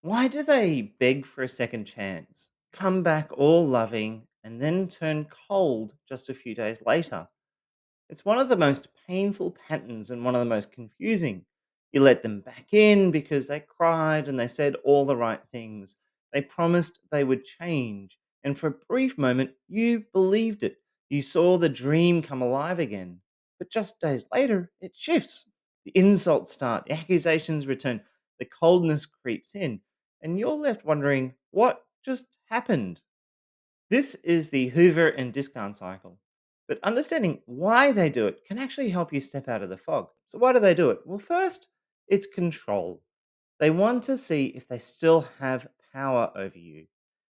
Why do they beg for a second chance, come back all loving, and then turn cold just a few days later? It's one of the most painful patterns and one of the most confusing. You let them back in because they cried and they said all the right things. They promised they would change. And for a brief moment, you believed it. You saw the dream come alive again. But just days later, it shifts. The insults start, the accusations return, the coldness creeps in, and you're left wondering what just happened. This is the hoover and discount cycle. But understanding why they do it can actually help you step out of the fog. So, why do they do it? Well, first, it's control. They want to see if they still have power over you.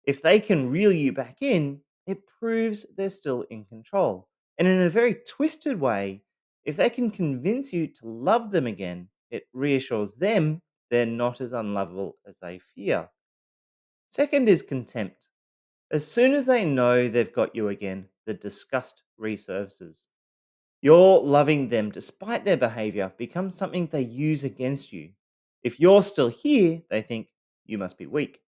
If they can reel you back in, it proves they're still in control. And in a very twisted way, if they can convince you to love them again, it reassures them they're not as unlovable as they fear. Second is contempt. As soon as they know they've got you again, the disgust resurfaces. Your loving them despite their behavior becomes something they use against you. If you're still here, they think you must be weak.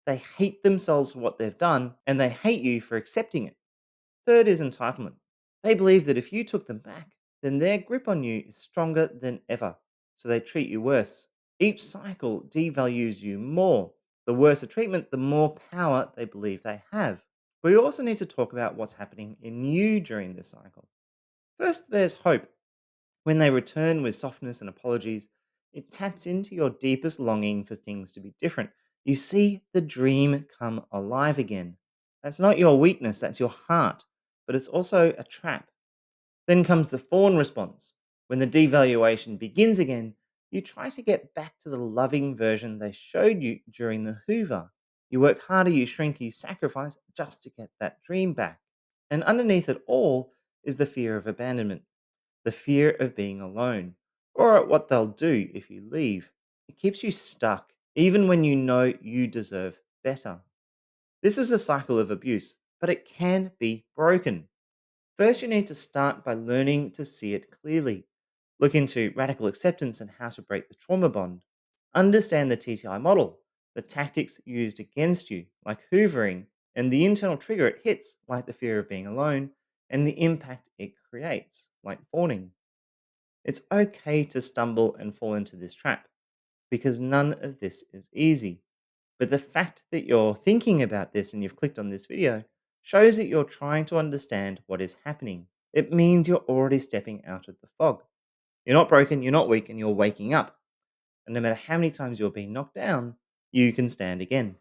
They hate themselves for what they've done and they hate you for accepting it. Third is entitlement. They believe that if you took them back, then their grip on you is stronger than ever. So they treat you worse. Each cycle devalues you more. The worse the treatment, the more power they believe they have. We also need to talk about what's happening in you during this cycle. First, there's hope. When they return with softness and apologies, it taps into your deepest longing for things to be different. You see the dream come alive again. That's not your weakness, that's your heart, but it's also a trap. Then comes the fawn response. When the devaluation begins again, you try to get back to the loving version they showed you during the hoover. You work harder, you shrink, you sacrifice just to get that dream back. And underneath it all is the fear of abandonment, the fear of being alone, or at what they'll do if you leave. It keeps you stuck, even when you know you deserve better. This is a cycle of abuse, but it can be broken. First, you need to start by learning to see it clearly. Look into radical acceptance and how to break the trauma bond. Understand the TTI model, the tactics used against you, like hoovering, and the internal trigger it hits, like the fear of being alone, and the impact it creates, like fawning. It's okay to stumble and fall into this trap because none of this is easy. But the fact that you're thinking about this and you've clicked on this video shows that you're trying to understand what is happening. It means you're already stepping out of the fog. You're not broken, you're not weak, and you're waking up. And no matter how many times you're being knocked down, you can stand again.